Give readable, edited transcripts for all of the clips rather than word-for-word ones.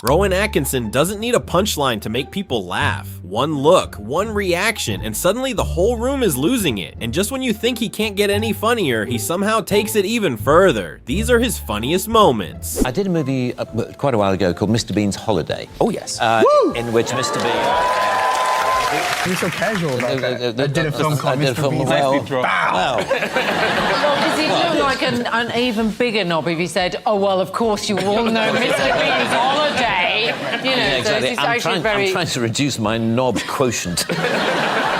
Rowan Atkinson doesn't need a punchline to make people laugh. One look, one reaction, and suddenly the whole room is losing it. And just when you think he can't get any funnier, he somehow takes it even further. These are his funniest moments. I did a movie quite a while ago called Mr. Bean's Holiday. Oh, yes. In which Mr. Bean... You're so casual about that. I did a film called Mr. Bean's Holiday. Well, does he look like an even bigger knob if he said, oh, well, of course you all know Mr. Bean's Holiday? You know, Yeah, exactly. so I'm trying to reduce my knob quotient.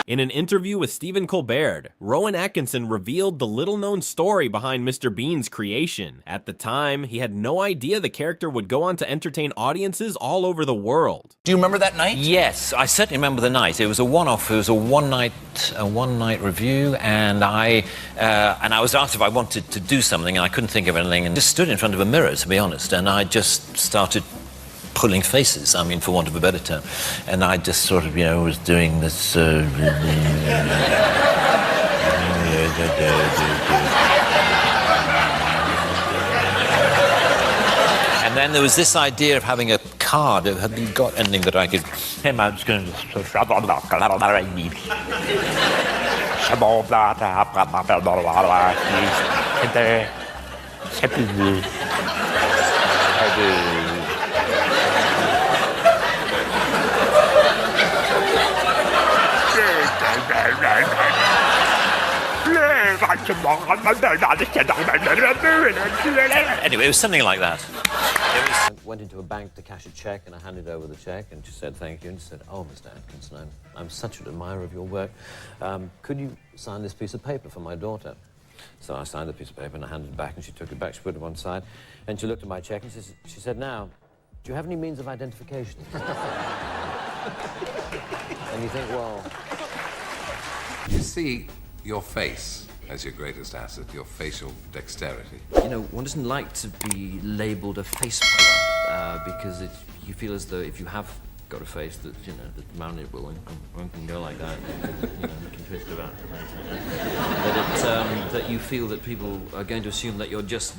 In an interview with Stephen Colbert, Rowan Atkinson revealed the little-known story behind Mr. Bean's creation. At the time, he had no idea the character would go on to entertain audiences all over the world. Do you remember that night? Yes, I certainly remember the night. It was a one-off. It was a one-night review, and I was asked if I wanted to do something, and I couldn't think of anything, and just stood in front of a mirror, to be honest, and I just started pulling faces, I mean, for want of a better term. And I just sort of, was doing this... And then there was this idea of having a card. Have you got anything that I could... I'm just going Anyway, it was something like that. I went into a bank to cash a check, and I handed over the check, and she said, thank you, and she said, oh, Mr. Atkinson, I'm such an admirer of your work. Could you sign this piece of paper for my daughter? So I signed the piece of paper, and I handed it back, and she took it back, she put it to one side, and she looked at my check, and she said, now, do you have any means of identification? And you think, well... You see your face as your greatest asset, your facial dexterity. One doesn't like to be labelled a face puller because you feel as though if you have got a face that, that's malleable and one can go like that, you can twist about that you feel that people are going to assume that you're just,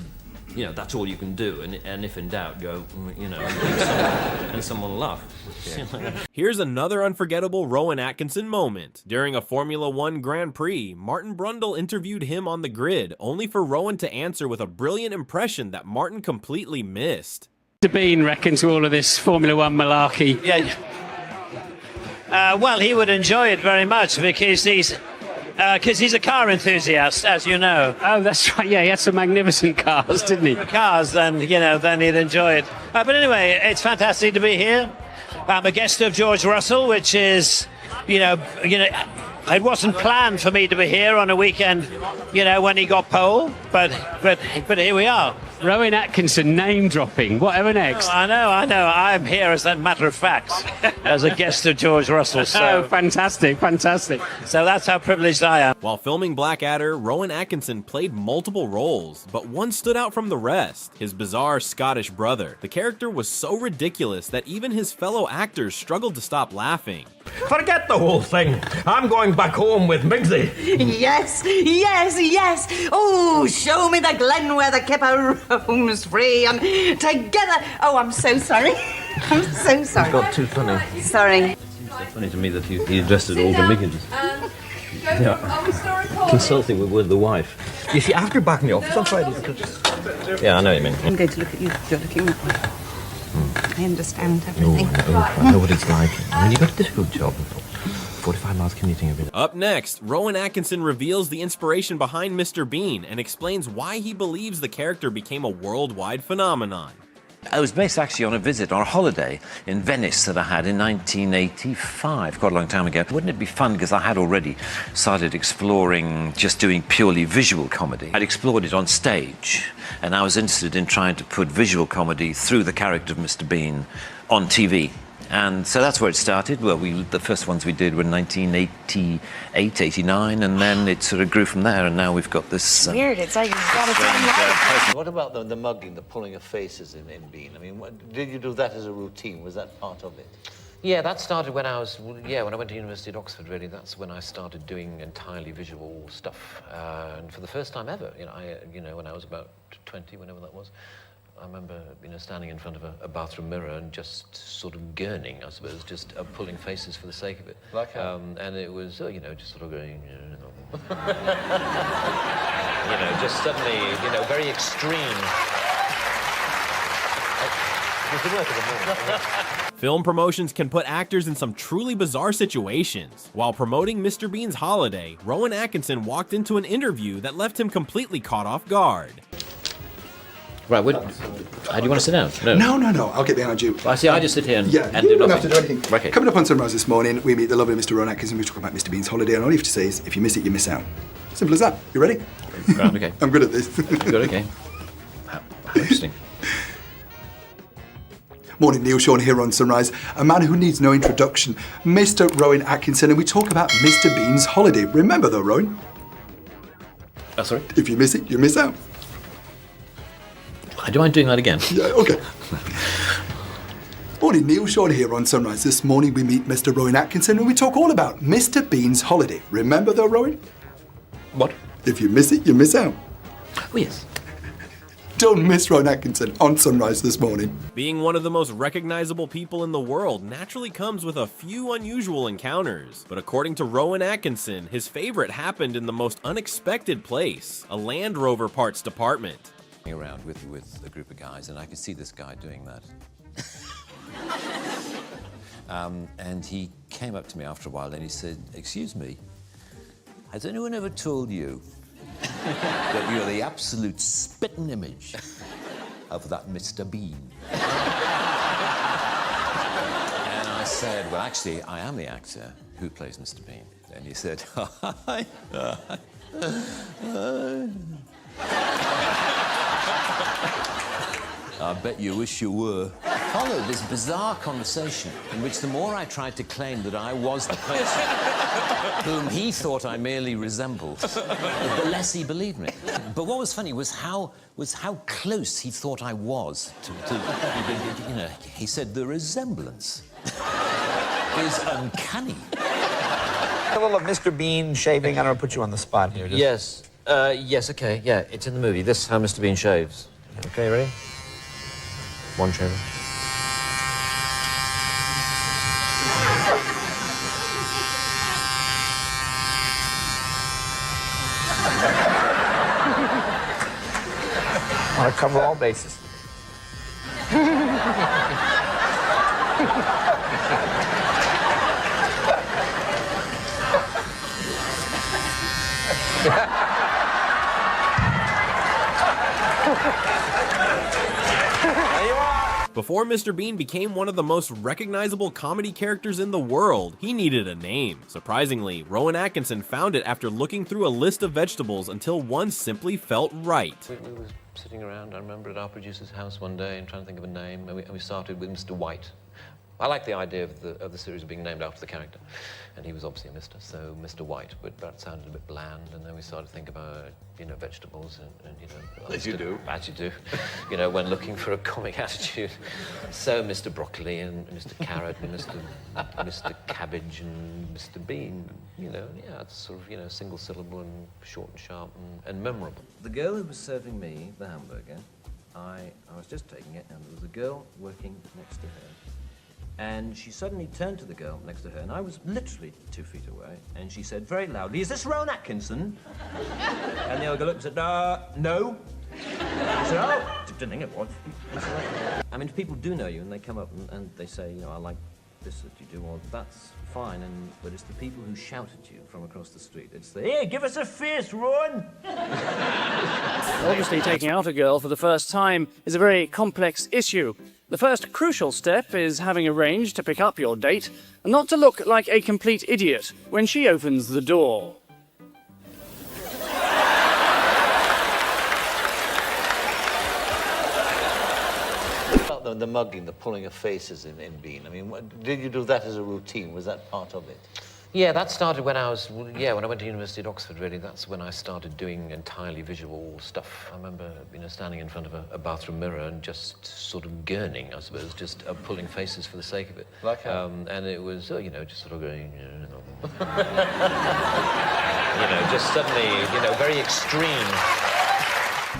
that's all you can do, and if in doubt, go, and someone will laugh. Yeah. Here's another unforgettable Rowan Atkinson moment. During a Formula One Grand Prix, Martin Brundle interviewed him on the grid, only for Rowan to answer with a brilliant impression that Martin completely missed. Mr. Bean reckons to all of this Formula One malarkey. Yeah. Well, he would enjoy it very much because he's a car enthusiast, as you know. Oh, that's right. Yeah, he had some magnificent cars, didn't he? Cars, then he'd enjoy it. But anyway, it's fantastic to be here. I'm a guest of George Russell, which is, it wasn't planned for me to be here on a weekend, when he got pole, but here we are. Rowan Atkinson name dropping. Whatever next? Oh, I know. I'm here as a matter of fact, as a guest of George Russell. So. Oh, fantastic. So that's how privileged I am. While filming Blackadder, Rowan Atkinson played multiple roles, but one stood out from the rest, his bizarre Scottish brother. The character was so ridiculous that even his fellow actors struggled to stop laughing. Forget the whole thing. I'm going back home with Migsy. Yes. Oh, show me the glen where the kipper roams free and together. Oh, I'm so sorry. I'm so sorry. Got too funny. Sorry. It's so funny to me that he addressed it all to Miggins. Consulting with the wife. You see, after back in the office on Friday, because... Yeah, I know what you mean. I'm going to look at you. You're looking at me. I understand everything. I know what it's like. I mean, you've got a difficult job. 45 miles commuting every day. Up next, Rowan Atkinson reveals the inspiration behind Mr. Bean and explains why he believes the character became a worldwide phenomenon. I was based actually on a holiday in Venice that I had in 1985, quite a long time ago. Wouldn't it be fun, because I had already started exploring just doing purely visual comedy. I'd explored it on stage, and I was interested in trying to put visual comedy through the character of Mr. Bean on TV. And so that's where it started. Well, the first ones we did were in 1988, 89, and then it sort of grew from there, and now we've got this... Weird, it's like it's got its own life. What about the mugging, the pulling of faces in Bean? I mean, did you do that as a routine? Was that part of it? Yeah, that started when I went to University at Oxford, really. That's when I started doing entirely visual stuff. And for the first time ever, when I was about 20, whenever that was, I remember, standing in front of a bathroom mirror and just sort of gurning, I suppose, just pulling faces for the sake of it. Like how? And it was, just sort of going, just suddenly, very extreme. It was the work of the morning. Film promotions can put actors in some truly bizarre situations. While promoting Mr. Bean's holiday, Rowan Atkinson walked into an interview that left him completely caught off guard. Right, do you want to sit down? No, I'll get behind you. I see, I just sit here and you do don't nothing. have to do anything. Okay. Coming up on Sunrise this morning, we meet the lovely Mr. Rowan Atkinson. We talk about Mr. Bean's holiday, and all you have to say is, if you miss it, you miss out. Simple as that. You ready? Right, okay. I'm good at this. Good, okay. How interesting. Morning, Neil Sean here on Sunrise. A man who needs no introduction, Mr. Rowan Atkinson, and we talk about Mr. Bean's holiday. Remember though, Rowan? Oh, sorry? If you miss it, you miss out. Do you mind doing that again? Yeah, okay. Morning, Neil Sean here on Sunrise. This morning we meet Mr. Rowan Atkinson and we talk all about Mr. Bean's holiday. Remember though, Rowan? What? If you miss it, you miss out. Oh, yes. Don't miss Rowan Atkinson on Sunrise this morning. Being one of the most recognizable people in the world naturally comes with a few unusual encounters. But according to Rowan Atkinson, his favorite happened in the most unexpected place, a Land Rover parts department. Around with a group of guys, and I could see this guy doing that. And he came up to me after a while and he said, "Excuse me, has anyone ever told you that you're the absolute spitting image of that Mr. Bean?" And I said, "Well, actually, I am the actor who plays Mr. Bean." And he said, "I bet you wish you were." Followed this bizarre conversation in which the more I tried to claim that I was the person whom he thought I merely resembled, the less he believed me. But what was funny was how close he thought I was to he said the resemblance is uncanny. A little of Mr. Bean shaving. I don't want to put you on the spot here. Yes. Yes, okay. Yeah, it's in the movie. This is how Mr. Bean shaves. Okay, ready? One shave. I want to cover all bases. Before Mr. Bean became one of the most recognizable comedy characters in the world, he needed a name. Surprisingly, Rowan Atkinson found it after looking through a list of vegetables until one simply felt right. We were sitting around, I remember, at our producer's house one day and trying to think of a name, and we started with Mr. White. I like the idea of the series being named after the character, and he was obviously a Mr., so Mr. White, but that sounded a bit bland, and then we started to think about, vegetables, and As you do. As you do, when looking for a comic attitude. So Mr. Broccoli and Mr. Carrot and Mr. Cabbage and Mr. Bean, it's sort of, single syllable and short and sharp and memorable. The girl who was serving me the hamburger, I was just taking it, and there was a girl working next to her. And she suddenly turned to the girl next to her, and I was literally 2 feet away, and she said very loudly, "Is this Rowan Atkinson?" And the other girl looked and said, "No." I said, "Oh, didn't think it was." I mean, if people do know you and they come up and they say, "I like this that you do," well, that's fine, but it's the people who shout at you from across the street. It's the, "Hey, give us a fist, Rowan!" Obviously, taking out a girl for the first time is a very complex issue. The first crucial step is having arranged to pick up your date and not to look like a complete idiot when she opens the door. About the mugging, the pulling of faces in Bean. I mean, did you do that as a routine? Was that part of it? Yeah, that started when I went to University at Oxford, really. That's when I started doing entirely visual stuff. I remember, standing in front of a bathroom mirror and just sort of gurning, I suppose, just pulling faces for the sake of it. Like how? And it was, just sort of going, just suddenly, very extreme.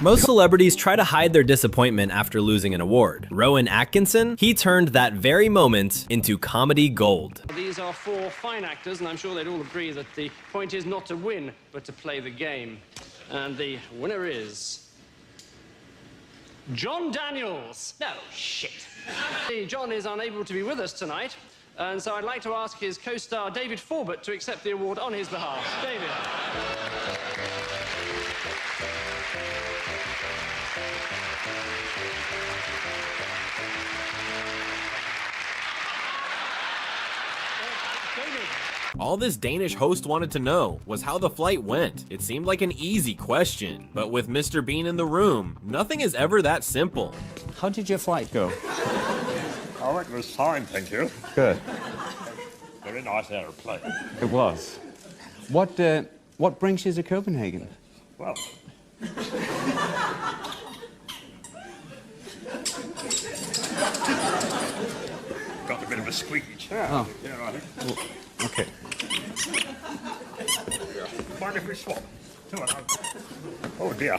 Most celebrities try to hide their disappointment after losing an award. Rowan Atkinson, he turned that very moment into comedy gold. These are 4 fine actors, and I'm sure they'd all agree that the point is not to win, but to play the game. And the winner is John Daniels. No, shit. John is unable to be with us tonight, and so I'd like to ask his co-star David Forbert to accept the award on his behalf. David. All this Danish host wanted to know was how the flight went. It seemed like an easy question, but with Mr. Bean in the room, nothing is ever that simple. How did your flight go? Oh, it was fine, thank you. Good. Very nice aeroplane. It was. What brings you to Copenhagen? Well, got a bit of a squeaky chair. Oh. Yeah, I think. Well, okay. Mind if we swap? Oh dear,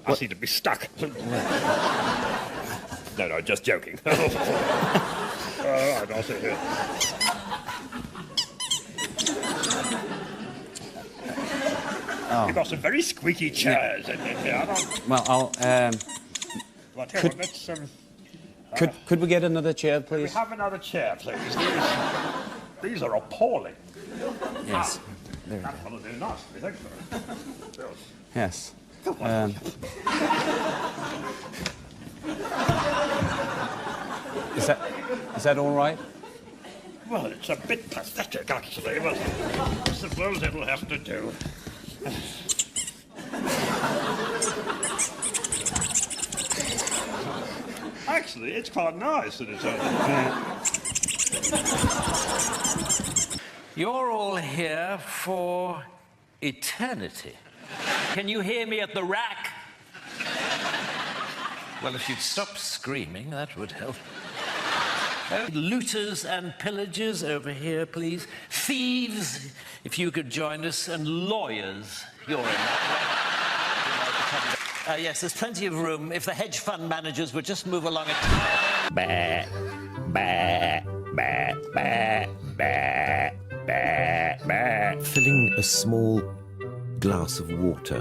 I seem to be stuck. No, just joking. All right, I'll sit here. Oh. You've got some very squeaky chairs in here. Well, I'll. Well, tell you what, let's, could we get another chair, Can we please? have another chair, please? These are appalling. Yes. There we That's go. going to do nice, do you think so? Yes. Is that all right? Well, it's a bit pathetic, actually, but I suppose it'll have to do. Actually, it's quite nice that it's You're all here for eternity. Can you hear me at the rack? Well, if you'd stop screaming, that would help. Looters and pillagers over here, please. Thieves, if you could join us, and lawyers, you're in that. Yes, there's plenty of room. If the hedge fund managers would just move along it. Bah, bah, bah, bah, bah, bah, bah. Filling a small glass of water.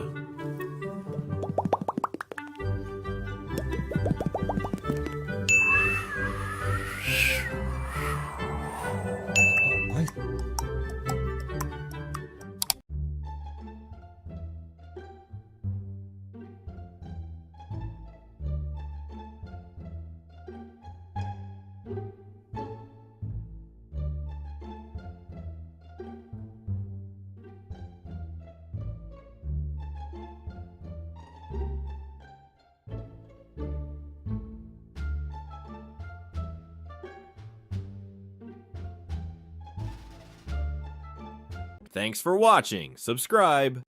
Thanks for watching. Subscribe.